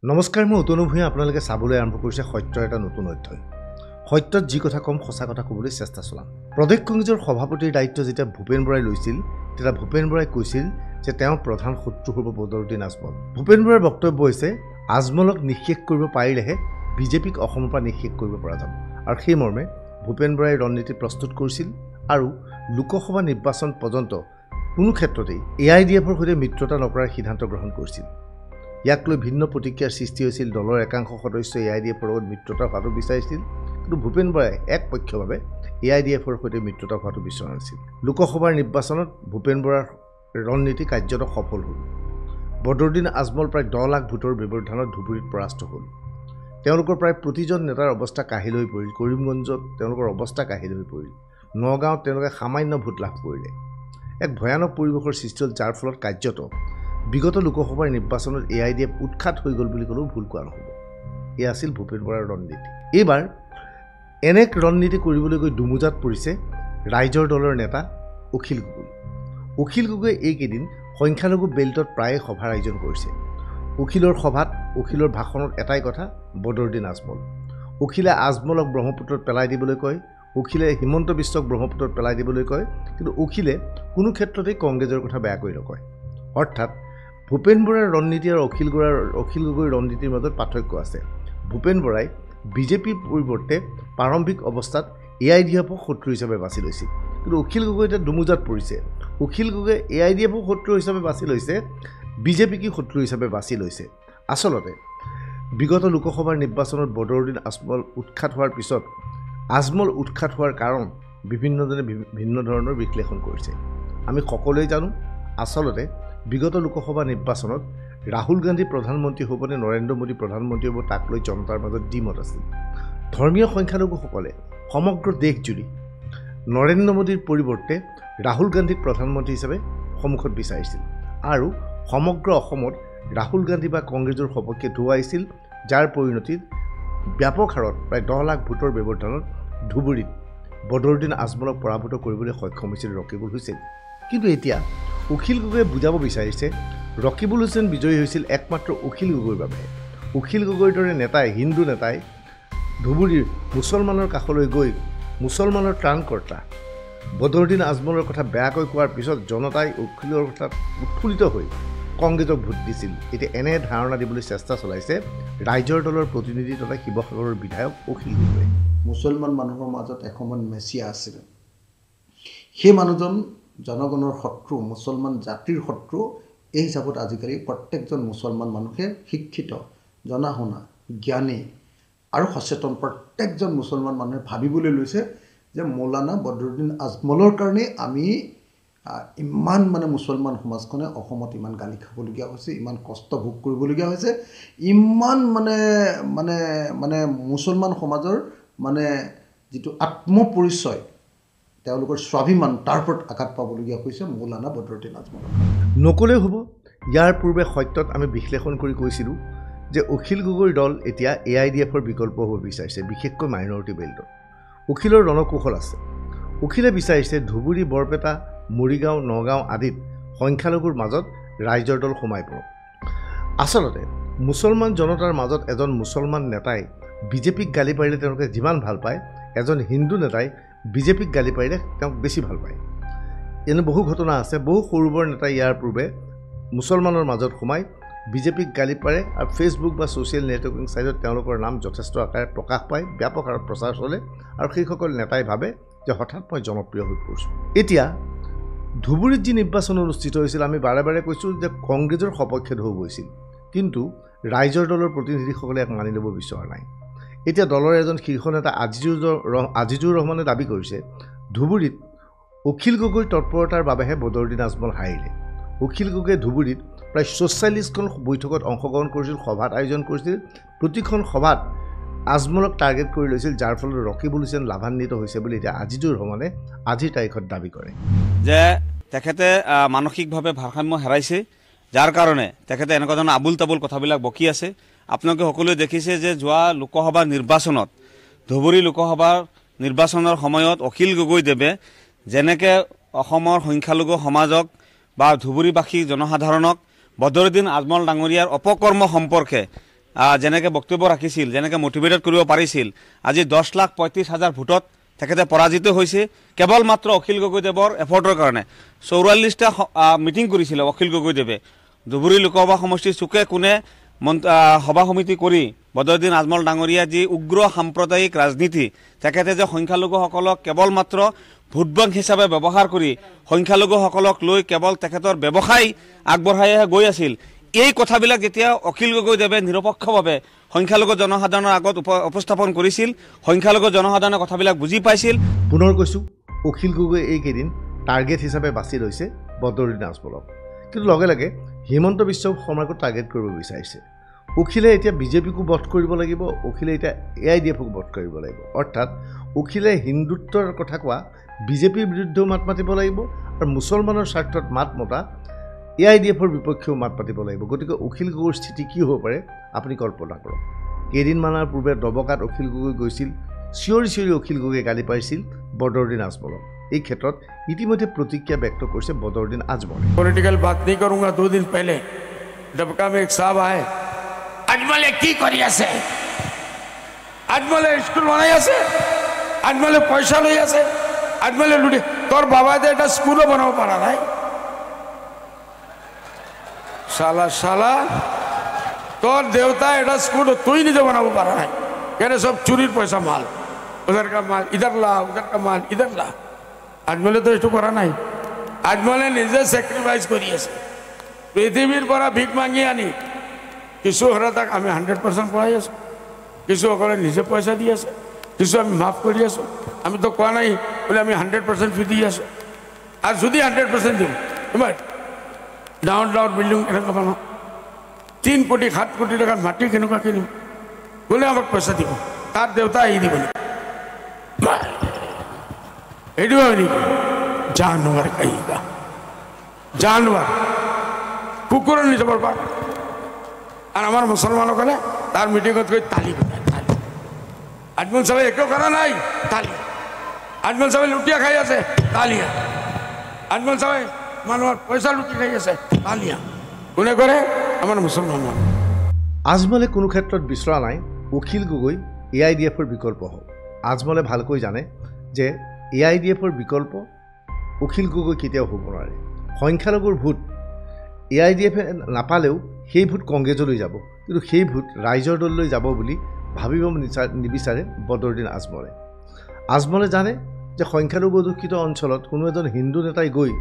নমস্কাৰ, মই উতনু ভূঞা। আপোনালোকে চাবলৈ আৰম্ভ কৰিছে সত্যৰ এটা নতুন অধ্যায়। সত্যত যি কথা কম সঁচা কথা ক'বলৈ চেষ্টা চলাম। প্ৰদেশ কংগ্ৰেছৰ সভাপতিৰ দায়িত্ব যেতিয়া ভূপেন বৰাই লৈছিল, তেতিয়া ভূপেন বৰাই কৈছিল যে তেওঁ প্ৰধান শত্ৰু হ'ব বদৰুদ্দিন আজমল। ভূপেন বৰাৰ বক্তব্য হৈছে আজমলক নিঃশেষ কৰিব পাৰিলেহে বিজেপিক অসমৰ পৰা নিঃশেষ কৰিব পৰা যাব। আৰু সেই মৰ্মে ভূপেন বৰাই ৰণনীতি প্ৰস্তুত কৰিছিল আৰু লোকসভা নিৰ্বাচন পৰ্যন্ত কোনো ক্ষেত্ৰতেই AIDFৰ সৈতে মিত্ৰতা নকৰাৰ সিদ্ধান্ত গ্ৰহণ কৰিছিল। ইয়াক লৈ ভিন্ন প্ৰতিক্ৰিয়াৰ সৃষ্টি হৈছিল। দলৰ একাংশ সদস্যই AIDFৰ লগত মিত্ৰতা হোৱাটো বিচাৰিছিল, কিন্তু ভূপেন বৰাই একপক্ষভাৱে AIDFৰ সৈতে মিত্ৰতা হোৱাটো বিচৰা নাছিল। লোকসভাৰ নিৰ্বাচনত ভূপেন বৰাৰ ৰণনীতি কাৰ্যত সফল হ'ল। বদৰুদ্দিন আজমল প্ৰায় 10 লাখ ভোটৰ ব্যৱধানত ধুবুৰীত পৰাস্ত হ'ল। তেওঁলোকৰ প্ৰায় প্ৰতিজন নেতাৰ অৱস্থা কাহিল হৈ পৰিল। কৰিমগঞ্জত তেওঁলোকৰ অৱস্থা কাহিল হৈ পৰিল। নগাঁৱত তেওঁলোকে সামান্য ভোট লাভ কৰিলে। এক ভয়ানক পৰিৱেশৰ সৃষ্টি হ'ল, যাৰ ফলত কাৰ্যত বিগত লোকসভাৰ নিৰ্বাচনত AIDF উৎখাত হৈ গ'ল বুলি ক'লেও ভুল কোৱা নহ'ব। এয়া আছিল ভূপেন বৰাৰ ৰণনীতি। এইবাৰ এনে ৰণনীতি কৰিবলৈ গৈ দুমোজাত পৰিছে ৰাইজৰ দলৰ নেতা অখিল গগৈ। অখিল গগৈয়ে এইকেইদিন সংখ্যালঘু বেল্টত প্ৰায়ে সভাৰ আয়োজন কৰিছে। অখিলৰ সভাত, অখিলৰ ভাষণত এটাই কথা, বদৰুদ্দিন আজমল। অখিলে আজমলক ব্ৰহ্মপুত্ৰত পেলাই দিবলৈ কয়, অখিলে হিমন্ত বিশ্বক ব্ৰহ্মপুত্ৰত পেলাই দিবলৈ কয়, কিন্তু অখিলে কোনো ক্ষেত্ৰতেই কংগ্ৰেছৰ কথা বেয়াকৈ নকয়। অৰ্থাৎ ভূপেন বৰাৰ ৰণনীতি আৰু অখিল গগৈৰ ৰণনীতিৰ মাজত পাৰ্থক্য আছে। ভূপেন বৰাই বিজেপিৰ পৰিৱৰ্তে প্ৰাৰম্ভিক অৱস্থাত AIDFক শত্ৰু হিচাপে বাছি লৈছিল, কিন্তু অখিল গগৈ এতিয়া দুমোজাত পৰিছে। অখিল গগৈয়ে AIDFক শত্ৰু হিচাপে বাছি লৈছে, বিজেপিকে শত্ৰু হিচাপে বাছি লৈছে। আচলতে বিগত লোকসভাৰ নিৰ্বাচনত বদৰুদ্দিন আজমল উৎখাত হোৱাৰ পিছত আজমল উৎখাত হোৱাৰ কাৰণ বিভিন্নজনে ভিন্ন ধৰণৰ বিশ্লেষণ কৰিছে। আমি সকলোৱে জানো, আচলতে বিগত লোকসভা নিৰ্বাচনত ৰাহুল গান্ধী প্ৰধানমন্ত্ৰী হ'ব নে নৰেন্দ্ৰ মোদী প্ৰধানমন্ত্ৰী হ'ব, তাক লৈ জনতাৰ মাজত দ্বিমত আছিল। ধৰ্মীয় সংখ্যালঘুসকলে সমগ্ৰ দেশজুৰি নৰেন্দ্ৰ মোদীৰ পৰিৱৰ্তে ৰাহুল গান্ধীক প্ৰধানমন্ত্ৰী হিচাপে সন্মুখত বিচাৰিছিল, আৰু সমগ্ৰ অসমত ৰাহুল গান্ধী বা কংগ্ৰেছৰ সপক্ষে ধুৱাইছিল, যাৰ পৰিণতিত ব্যাপক হাৰত প্ৰায় 10 লাখ ভোটৰ ব্যৱধানত ধুবুৰীত বদৰুদ্দিন আজমলক পৰাভূত কৰিবলৈ সক্ষম হৈছিল ৰকিবুল হুছেইন। কিন্তু এতিয়া অখিল গগৈয়ে বুজাব বিচাৰিছে ৰকিবুল হুছেইন বিজয়ী হৈছিল একমাত্ৰ অখিল গগৈৰ বাবে। অখিল গগৈৰ দৰে নেতাই, হিন্দু নেতাই ধুবুৰীৰ মুছলমানৰ কাষলৈ গৈ মুছলমানৰ ত্ৰাণকৰ্তা বদৰুদ্দিন আজমলৰ কথা বেয়াকৈ কোৱাৰ পিছত জনতাই অখিলৰ কথাত উৎফুল্লিত হৈ কংগ্ৰেছক ভোট দিছিল। এতিয়া এনে ধাৰণা দিবলৈ চেষ্টা চলাইছে ৰাইজৰ দলৰ প্ৰতিনিধি তথা শিৱসাগৰৰ বিধায়ক অখিল গগৈয়ে। মুছলমান মানুহৰ মাজত এসময়ত মেছিয়া আছিল। সেই মানুহজন জনগণৰ শত্ৰু, মুছলমান জাতিৰ শত্ৰু। এই হিচাপত আজিকালি প্ৰত্যেকজন মুছলমান মানুহে শিক্ষিত, জনা শুনা, জ্ঞানী আৰু সচেতন প্ৰত্যেকজন মুছলমান মানুহে ভাবিবলৈ লৈছে যে মৌলানা বদৰুদ্দিন আজমলৰ কাৰণে আমি ইমান মুছলমান সমাজখনে অসমত ইমান গালি খাবলগীয়া হৈছে, ইমান কষ্ট ভোগ কৰিবলগীয়া হৈছে, ইমান মুছলমান সমাজৰ যিটো আত্মপৰিচয়, তেওঁলোকৰ স্বাভিমান, তাৰ ওপৰত আঘাত পাবলগীয়া হৈছে মৌলানা বদৰুদ্দিন আজমল। নক'লেও হ'ব, ইয়াৰ পূৰ্বে সত্যত আমি বিশ্লেষণ কৰি কৈছিলোঁ যে অখিল গগৈৰ দল এতিয়া AIDFৰ বিকল্প হ'ব বিচাৰিছে, বিশেষকৈ মাইনৰিটি বেল্টত। অখিলৰ ৰণকৌশল আছে। অখিলে বিচাৰিছে ধুবুৰী, বৰপেটা, মৰিগাঁও, নগাঁও আদিত সংখ্যালঘুৰ মাজত ৰাইজৰ দল সোমাই পৰক। আচলতে মুছলমান জনতাৰ মাজত এজন মুছলমান নেতাই বিজেপিক গালি পাৰিলে তেওঁলোকে যিমান ভাল পায়, এজন হিন্দু নেতাই বিজেপিক গালি পাৰিলে তেওঁক বেছি ভাল পায়। এনে বহু ঘটনা আছে। বহু সৰু বৰ নেতাই ইয়াৰ পূৰ্বে মুছলমানৰ মাজত সোমাই বিজেপিক গালি পাৰে, আৰু ফেচবুক বা ছ'চিয়েল নেটৱৰ্কিং ছাইটত তেওঁলোকৰ নাম যথেষ্ট আকাৰে প্ৰকাশ পায়, ব্যাপক হাৰত প্ৰচাৰ চলে, আৰু সেইসকল নেতাই ভাবে যে হঠাৎ মই জনপ্ৰিয় হৈ পৰিছোঁ। এতিয়া ধুবুৰীত যি নিৰ্বাচন অনুষ্ঠিত হৈছিল, আমি বাৰে বাৰে কৈছোঁ যে কংগ্ৰেছৰ সপক্ষে ঢৌ বৈছিল, কিন্তু ৰাইজৰ দলৰ প্ৰতিনিধিসকলে ইয়াক মানি ল'ব বিচৰা নাই। এতিয়া দলৰ এজন শীৰ্ষ নেতা আজিজুৰ ৰহমানে দাবী কৰিছে ধুবুৰীত অখিল গগৈৰ তৎপৰতাৰ বাবেহে বদৰুদ্দিন আজমল হাৰিলে। অখিল গগৈয়ে ধুবুৰীত প্ৰায় 44খন বৈঠকত অংশগ্ৰহণ কৰিছিল, সভাত আয়োজন কৰিছিল। প্ৰতিখন সভাত আজমলক টাৰ্গেট কৰি লৈছিল, যাৰ ফলত ৰকিবুল হুছেইন লাভান্বিত হৈছে বুলি এতিয়া আজিজুৰ ৰহমানে আজিৰ তাৰিখত দাবী কৰে যে তেখেতে মানসিকভাৱে ভাৰসাম্য হেৰাইছে, যাৰ কাৰণে তেখেতে এনেকুৱা ধৰণৰ আবুল তাবুল কথাবিলাক বকি আছে। আপোনালোকে সকলোৱে দেখিছে যে যোৱা লোকসভা নিৰ্বাচনত, ধুবুৰী লোকসভাৰ নিৰ্বাচনৰ সময়ত অখিল গগৈদেৱে যেনেকৈ অসমৰ সংখ্যালঘু সমাজক বা ধুবুৰীবাসী জনসাধাৰণক বদৰুদ্দিন আজমল ডাঙৰীয়াৰ অপকৰ্ম সম্পৰ্কে যেনেকৈ বক্তব্য ৰাখিছিল, যেনেকৈ মটিভেটেড কৰিব পাৰিছিল, আজি 10,35,000 ভোটত তেখেতে পৰাজিত হৈছে। কেৱল মাত্ৰ অখিল গগৈদেৱৰ এফৰ্টৰ কাৰণে 44টা মিটিং কৰিছিলে অখিল গগৈদেৱে। ধুবুৰী লোকসভা সমষ্টিৰ চুকে কোণে সভা সমিতি কৰি বদৰুদ্দিন আজমল ডাঙৰীয়া যি উগ্ৰ সাম্প্ৰদায়িক ৰাজনীতি, তেখেতে যে সংখ্যালঘুসকলক কেৱল মাত্ৰ ভোট বেংক হিচাপে ব্যৱহাৰ কৰি সংখ্যালঘুসকলক লৈ কেৱল তেখেতৰ ব্যৱসায় আগবঢ়াইহে গৈ আছিল, এই কথাবিলাক যেতিয়া অখিল গগৈদেৱে নিৰপেক্ষভাৱে সংখ্যালঘু জনসাধাৰণৰ আগত উপস্থাপন কৰিছিল, সংখ্যালঘু জনসাধাৰণে কথাবিলাক বুজি পাইছিল। পুনৰ কৈছোঁ, অখিল গগৈ এইকেইদিন টাৰ্গেট হিচাপে বাছি লৈছে বদৰুদ্দিন আজমলক, কিন্তু লগে লগে হিমন্ত বিশ্ব শৰ্মাকো টাৰ্গেট কৰিব বিচাৰিছে। অখিলে এতিয়া বিজেপিকো বধ কৰিব লাগিব, অখিলে এতিয়া AIDFক বধ কৰিব লাগিব। অৰ্থাৎ অখিলে হিন্দুত্বৰ কথা কোৱা বিজেপিৰ বিৰুদ্ধেও মাত মাতিব লাগিব আৰু মুছলমানৰ স্বাৰ্থত মাত মতা AIDFৰ বিপক্ষেও মাত পাতিব লাগিব। গতিকে অখিল গগৈৰ স্থিতি কি হ'ব পাৰে আপুনি কল্পনা কৰক। কেইদিনমানৰ পূৰ্বে দবকাত অখিল গগৈ গৈছিল, চিঞৰি চিঞৰি অখিল গগৈয়ে গালি পাৰিছিল বদৰুদ্দিন আজমলক। এই ক্ষেত্ৰত ইতিমধ্যে প্ৰতিক্ৰিয়া ব্যক্ত কৰিছে বদৰুদ্দিন আজমলে। পলিটিক্যাল বাত नहीं करूंगा। 2 दिन पहले डबका में एक साहब आए, আজমলে কি কৰি আছে, আজমলে স্কুল বনাই আছে, আজমলে পয়সা লৈ আছে, আজমলে লুটি, তোর বাবা যে এটা স্কুলও বানাব পারা নাই। শালা শালা তোর দেवता এটা স্কুল তুই নিজে বানাবো পারা নাই, কেন সব চুরির পয়সা মাল, উধর কা মাল ইধর লা, উধর কা মাল ইধর লা। আজমলে তো একটু করা নাই। আজমলে নিজে স্যাক্রিফাইস কৰি আছে, পৃথিৱীৰ পৰা ভিক মাগি আনি কিছু তাক আমি 100% পঢ়াই আছোঁ, কিছুসকলে নিজে পইচা দি আছে, কিছু আমি মাফ কৰি আছোঁ। আমি তো কোৱা নাই বোলে আমি 100% ফি দি আছোঁ। আৰু যদি 100% দিওঁ, ইমান ডাঙৰ ডাঙৰ বিল্ডিং কেনেকুৱা বনাওঁ, 3 কোটি 7 কোটি টকাৰ মাটি কেনেকুৱা কিনিম, বোলে আমাক পইচা দিব, তাৰ দেউতা আহি দিব নেকি? এইটো হয় নেকি? জানোৱাৰ কাহিবা, জানোৱাৰ কুকুৰৰ নিজ বৰবাদ। আৰ আমাৰ মুসলমানসকলে তাৰ মিটিংত গৈ তালি বজায়, তালি। আজমল সাহেব একো কৰা নাই, তালি। আজমল সাহেব লুটিয়া খাই আছে, তালিয়া। আজমল সাহেব মানুহৰ পইচা লুটি খাই আছে, তালিয়া। কোনে কৰে? আমাৰ মুছলমান মানুহ। আজমলে কোনো ক্ষেত্ৰত বিচৰা নাই অখিল গগৈ AIDFৰ বিকল্প হওক। আজমলে ভালকৈ জানে যে AIDFৰ বিকল্প অখিল গগৈ কেতিয়াও হ'ব নোৱাৰে। সংখ্যালঘুৰ ভোট AIDFে নাপালেও সেই ভোট কংগ্ৰেছলৈ যাব, কিন্তু সেই ভোট ৰাইজৰ দললৈ যাব বুলি ভাবিব নিবিচাৰে বদৰুদ্দিন আজমলে। আজমলে জানে যে সংখ্যালঘু অধ্যুষিত অঞ্চলত কোনো এজন হিন্দু নেতাই গৈ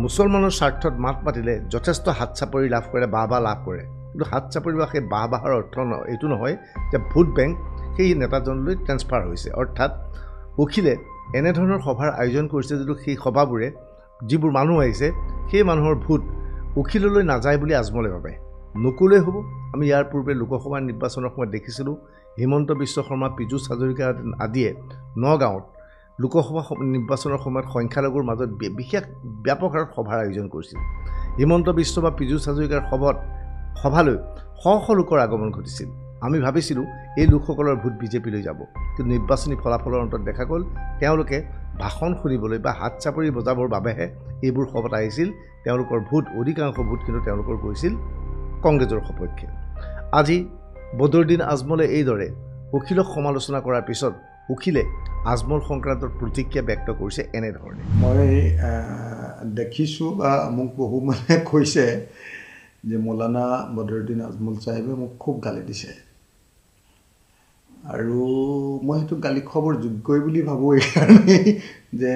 মুছলমানৰ স্বাৰ্থত মাত মাতিলে যথেষ্ট হাত চাপৰি লাভ কৰে, বাহ লাভ কৰে। কিন্তু হাত চাপৰি বা সেই বাহৰ অৰ্থ এইটো নহয় যে ভোট বেংক সেই নেতাজনলৈ ট্ৰেন্সফাৰ হৈছে। অৰ্থাৎ অখিলে এনেধৰণৰ সভাৰ আয়োজন কৰিছে, যদিও সেই সভাবোৰে যিবোৰ মানুহ আহিছে সেই মানুহৰ ভোট অখিললৈ নাযায় বুলি আজমলে ভাবে। নকলেই হ'ব। আমি ইয়াৰ পূৰ্বে লোকসভা নিৰ্বাচনৰ সময়ত দেখিছিলোঁ হিমন্ত বিশ্ব শৰ্মা, পীযুষ হাজৰিকা আদিয়ে নগাঁৱত লোকসভা নিৰ্বাচনৰ সময়ত সংখ্যালঘুৰ মাজত বিশেষ ব্যাপক হাৰত সভাৰ আয়োজন কৰিছিল। হিমন্ত বিশ্ব বা পীযুষ হাজৰিকাৰ সভালৈ শ শ লোকৰ আগমন ঘটিছিল। আমি ভাবিছিলোঁ এই লোকসকলৰ ভোট বিজেপিলৈ যাব, কিন্তু নিৰ্বাচনী ফলাফলৰ অন্তত দেখা গ'ল তেওঁলোকে ভাষণ শুনিবলৈ বা হাত চাপৰি বজাবৰ বাবেহে এইবোৰ সভাত আহিছিল। তেওঁলোকৰ ভোট, অধিকাংশ ভোট কিন্তু তেওঁলোকৰ গৈছিল কংগ্ৰেছৰ সপক্ষে। আজি বদৰুদ্দিন আজমলে এইদৰে অখিলক সমালোচনা কৰাৰ পিছত অখিলে আজমল সংক্ৰান্তত প্ৰতিক্ৰিয়া ব্যক্ত কৰিছে এনেধৰণে। মই দেখিছোঁ বা মোক বহু মানে কৈছে যে মৌলানা বদৰুদ্দিন আজমল চাহেবে মোক খুব গালি দিছে, আৰু মই সেইটো গালি খবৰ যোগ্যই বুলি ভাবোঁ এইকাৰণেই যে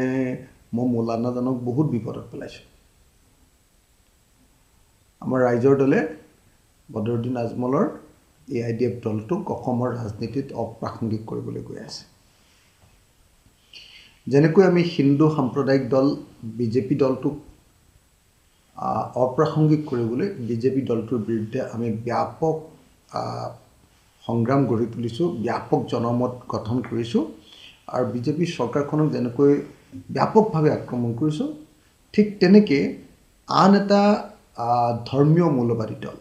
মই মৌলানাজনক বহুত বিপদত পেলাইছোঁ। আমাৰ ৰাইজৰ দলে বদৰুদ্দিন আজমলৰ AIDF দলটোক অসমৰ ৰাজনীতিত অপ্ৰাসংগিক কৰিবলৈ গৈ আছে। যেনেকৈ আমি হিন্দু সাম্প্ৰদায়িক দল বিজেপি দলটোক অপ্ৰাসংগিক কৰিবলৈ বিজেপি দলটোৰ বিৰুদ্ধে আমি ব্যাপক সংগ্ৰাম গঢ়ি তুলিছোঁ, ব্যাপক জনমত গঠন কৰিছোঁ, আৰু বিজেপি চৰকাৰখনক যেনেকৈ ব্যাপকভাৱে আক্ৰমণ কৰিছোঁ, ঠিক তেনেকৈ আন এটা ধৰ্মীয় মৌলবাদী দল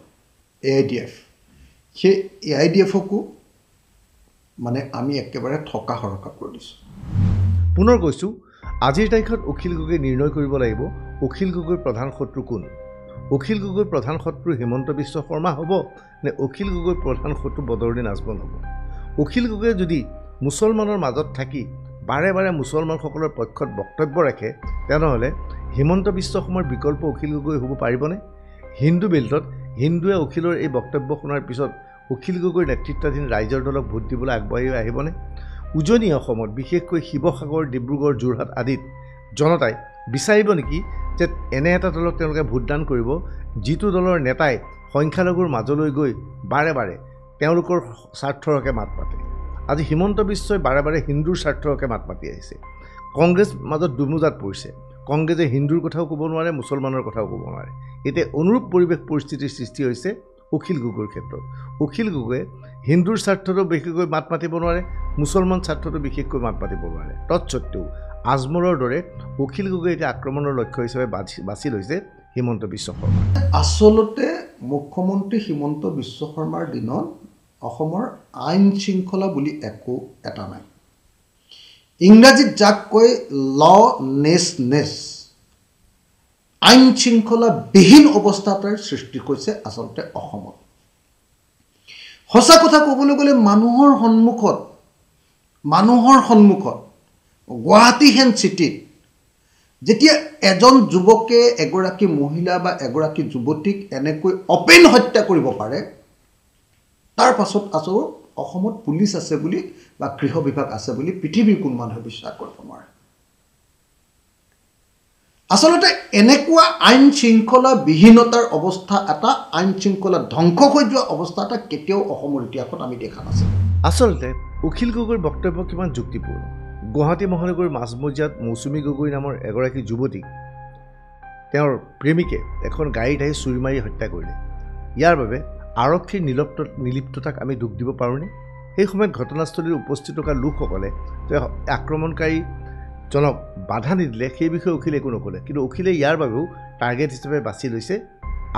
AIDF, সেই AIDFকো মানে আমি একেবাৰে থকা সৰকা কৰি দিছোঁ। পুনৰ কৈছোঁ, আজিৰ তাৰিখত অখিল গগৈ নিৰ্ণয় কৰিব লাগিব অখিল গগৈৰ প্ৰধান শত্ৰু কোন। অখিল গগৈৰ প্ৰধান শত্ৰু হিমন্ত বিশ্ব শৰ্মা হ'ব নে অখিল গগৈৰ প্ৰধান শত্ৰু বদৰুদ্দিন আজমল হ'ব? অখিল গগৈয়ে যদি মুছলমানৰ মাজত থাকি বাৰে বাৰে মুছলমানসকলৰ পক্ষত বক্তব্য ৰাখে তেনেহ'লে হিমন্ত বিশ্ব শৰ্মাৰ বিকল্প অখিল গগৈ হ'ব পাৰিবনে? হিন্দু বেল্টত হিন্দুৱে অখিলৰ এই বক্তব্য শুনাৰ পিছত অখিল গগৈৰ নেতৃত্বাধীন ৰাইজৰ দলক ভোট দিবলৈ আগবাঢ়ি আহিবনে? উজনি অসমত বিশেষকৈ শিৱসাগৰ, ডিব্ৰুগড়, যোৰহাট আদিত জনতাই বিচাৰিব নেকি যে এনে এটা দলক তেওঁলোকে ভোটদান কৰিব যিটো দলৰ নেতাই সংখ্যালঘুৰ মাজলৈ গৈ বাৰে বাৰে তেওঁলোকৰ স্বাৰ্থৰ হকে মাত মাতে? আজি হিমন্ত বিশ্বই বাৰে বাৰে হিন্দুৰ স্বাৰ্থৰ হকে মাত মাতি আহিছে। কংগ্ৰেছ মাজত দুমোজাত পৰিছে। কংগ্ৰেছে হিন্দুৰ কথাও ক'ব নোৱাৰে, মুছলমানৰ কথাও ক'ব নোৱাৰে। এতিয়া অনুৰূপ পৰিস্থিতিৰ সৃষ্টি হৈছে অখিল গগৈৰ ক্ষেত্ৰত। অখিল গগৈয়ে হিন্দুৰ স্বাৰ্থতো বিশেষকৈ মাত মাতিব নোৱাৰে, মুছলমান স্বাৰ্থতো বিশেষকৈ মাত মাতিব নোৱাৰে। তৎসত্বেও আজমলৰ দৰে অখিল গগৈ এতিয়া আক্ৰমণৰ লক্ষ্য হিচাপে বাছি লৈছে হিমন্ত বিশ্ব শৰ্মা। আচলতে মুখ্যমন্ত্ৰী হিমন্ত বিশ্ব শৰ্মাৰ দিনত অসমৰ আইন শৃংখলা বুলি একো এটা নাই। ইংৰাজীত যাক কয় লনেছনেছ, আইন শৃংখলা বিহীন অৱস্থা এটাৰ সৃষ্টি হৈছে আচলতে অসমত। সঁচা কথা ক'বলৈ গ'লে মানুহৰ সন্মুখত গুৱাহাটীহেন চিটিত যেতিয়া এজন যুৱকে এগৰাকী মহিলা বা এগৰাকী যুৱতীক এনেকৈ অপেন হত্যা কৰিব পাৰে, তাৰ পাছত আচলতে অসমত পুলিচ আছে বুলি বা গৃহ বিভাগ আছে বুলি পৃথিৱীৰ কোনো মানুহে বিশ্বাস কৰিব নোৱাৰে। আচলতে এনেকুৱা আইন শৃংখলা বিহীনতাৰ অৱস্থা এটা, আইন শৃংখলা ধ্বংস হৈ যোৱা অৱস্থা এটা কেতিয়াও অসমৰ ইতিহাসত আমি দেখা নাছিলোঁ। আচলতে অখিল গগৈৰ বক্তব্য কিমান যুক্তিপূৰ্ণ। গুৱাহাটী মহানগৰীৰ মাজমজিয়াত মৌচুমী গগৈ নামৰ এগৰাকী যুৱতীক তেওঁৰ প্ৰেমিকে এখন গাড়ীত আহি চুৰি মাৰি হত্যা কৰিলে। ইয়াৰ বাবে আৰক্ষীৰ নিলিপ্ততাক আমি দুখ দিব পাৰোঁনে? সেই সময়ত ঘটনাস্থলীত উপস্থিত থকা লোকসকলে তেওঁ আক্ৰমণকাৰীজনক বাধা নিদিলে, সেই বিষয়ে অখিলে একো নক'লে। কিন্তু অখিলে ইয়াৰ বাবেও টাৰ্গেট হিচাপে বাছি লৈছে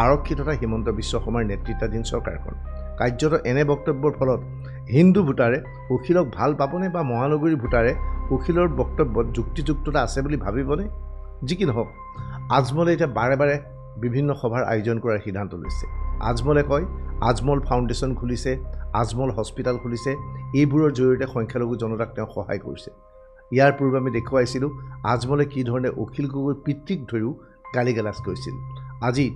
আৰক্ষী তথা হিমন্ত বিশ্ব শৰ্মাৰ নেতৃত্বাধীন চৰকাৰখন। কাৰ্যত এনে বক্তব্যৰ ফলত হিন্দু ভোটাৰে অখিলক ভাল পাবনে বা মহানগৰীৰ ভোটাৰে অখিলৰ বক্তব্যত যুক্তিযুক্ততা আছে বুলি ভাবিবনে? যি কি নহওক, আজমলে এতিয়া বাৰে বাৰে বিভিন্ন সভাৰ আয়োজন কৰাৰ সিদ্ধান্ত লৈছে। আজমলে কয় আজমল ফাউণ্ডেশ্যন খুলিছে, আজমল হস্পিটেল খুলিছে, এইবোৰৰ জৰিয়তে সংখ্যালঘু জনতাক তেওঁ সহায় কৰিছে। ইয়াৰ পূৰ্বে আমি দেখুৱাইছিলোঁ আজমলে কি ধৰণে অখিল গগৈৰ পিতৃক ধৰিও গালি গালাজ কৰিছিল। আজি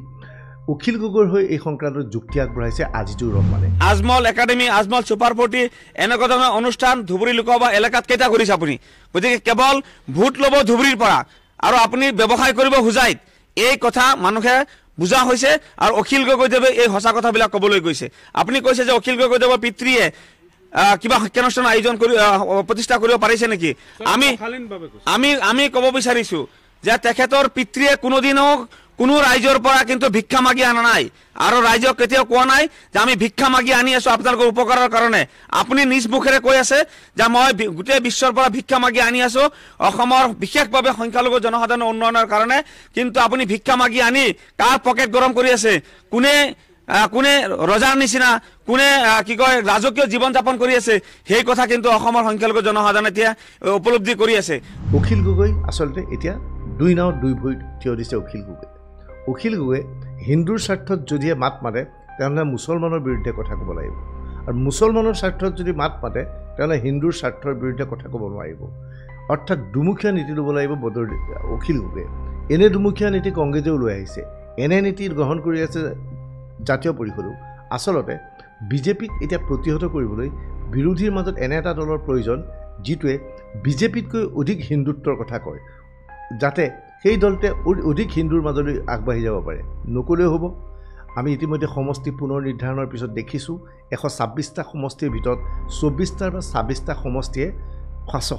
অখিল গগৈৰ হৈ এই সংক্ৰান্তত যুক্তি আগবঢ়াইছে আজিজুৰ ৰহমানে। Ajmal academy, Ajmal super forty এনেকুৱা ধৰণৰ অনুষ্ঠান ধুবুৰী লোকসভা এলেকাত কেইটা কৰিছে আপুনি? গতিকে কেৱল ভোট ল'ব ধুবুৰীৰ পৰা আৰু আপুনি ব্যৱসায় কৰিব হোজাইত, এই কথা মানুহে বুজা হৈছে। আৰু অখিল গগৈদেৱে এই সঁচা কথাবিলাক ক'বলৈ গৈছে। আপুনি কৈছে যে অখিল গগৈদেৱৰ পিতৃয়ে কিবা শিক্ষানুষ্ঠান আয়োজন কৰি প্ৰতিষ্ঠা কৰিব পাৰিছে নেকি? আমি ক'ব বিচাৰিছোঁ যে তেখেতৰ পিতৃয়ে কোনোদিনো কোনো ৰাইজৰ পৰা কিন্তু ভিক্ষা মাগি অনা নাই আৰু ৰাইজক কেতিয়াও কোৱা নাই যে আমি ভিক্ষা মাগি আনি আছোঁ আপোনালোকৰ উপকাৰৰ কাৰণে। আপুনি নিজ মুখেৰে কৈ আছে যে মই গোটেই বিশ্বৰ পৰা ভিক্ষা মাগি আনি আছোঁ অসমৰ বিশেষভাৱে সংখ্যালঘু জনসাধাৰণৰ উন্নয়নৰ কাৰণে, কিন্তু আপুনি ভিক্ষা মাগি আনি কাৰ পকেট গৰম কৰি আছে? কোনে ৰজাৰ নিচিনা, কোনে কি কয় ৰাজকীয় জীৱন যাপন কৰি আছে? সেই কথা কিন্তু অসমৰ সংখ্যালঘু জনসাধাৰণে এতিয়া উপলব্ধি কৰি আছে। অখিল গগৈ আচলতে এতিয়া দুই নাও দুই ভৰিত থিয় দিছে অখিল গগৈ। অখিল গগৈয়ে হিন্দুৰ স্বাৰ্থত যদিহে মাত মাতে তেনেহ'লে মুছলমানৰ বিৰুদ্ধে কথা ক'ব লাগিব, আৰু মুছলমানৰ স্বাৰ্থত যদি মাত মাতে তেনেহ'লে হিন্দুৰ স্বাৰ্থৰ বিৰুদ্ধে কথা ক'ব নোৱাৰিব। অৰ্থাৎ দুমুখীয়া নীতি ল'ব লাগিব অখিল গগৈয়ে। এনে দুমুখীয়া নীতি কংগ্ৰেছেও লৈ আহিছে, এনে নীতি গ্ৰহণ কৰি আছে জাতীয় পৰিষদো। আচলতে বিজেপিক এতিয়া প্ৰতিহত কৰিবলৈ বিৰোধীৰ মাজত এনে এটা দলৰ প্ৰয়োজন যিটোৱে বিজেপিতকৈ অধিক হিন্দুত্বৰ কথা কয়, যাতে সেই দলটোৱে অধিক হিন্দুৰ মাজলৈ আগবাঢ়ি যাব পাৰে। নক'লেও হ'ব। আমি ইতিমধ্যে সমষ্টি পুনৰ নিৰ্ধাৰণৰ পিছত দেখিছোঁ 126টা সমষ্টিৰ ভিতৰত 24টা বা 26টা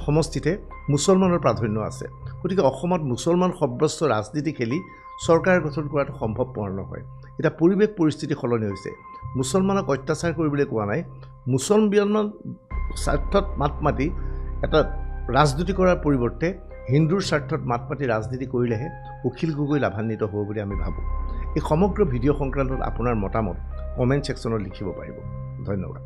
সমষ্টিতে মুছলমানৰ প্ৰাধান্য আছে। গতিকে অসমত মুছলমান সৰ্বস্ব ৰাজনীতি খেলি চৰকাৰ গঠন কৰাটো সম্ভৱপৰ নহয়। এতিয়া পৰিৱেশ পৰিস্থিতি সলনি হৈছে। মুছলমানক অত্যাচাৰ কৰিবলৈ কোৱা নাই, মুছলমান স্বাৰ্থত মাত মাতি এটা ৰাজনীতি কৰাৰ পৰিৱৰ্তে হিন্দুৰ স্বাৰ্থত মাত মাতি ৰাজনীতি কৰিলেহে অখিল গগৈ লাভান্বিত হ'ব বুলি আমি ভাবোঁ। এই সমগ্ৰ ভিডিঅ' সংক্ৰান্তত আপোনাৰ মতামত কমেণ্ট ছেকশ্যনত লিখিব পাৰিব। ধন্যবাদ।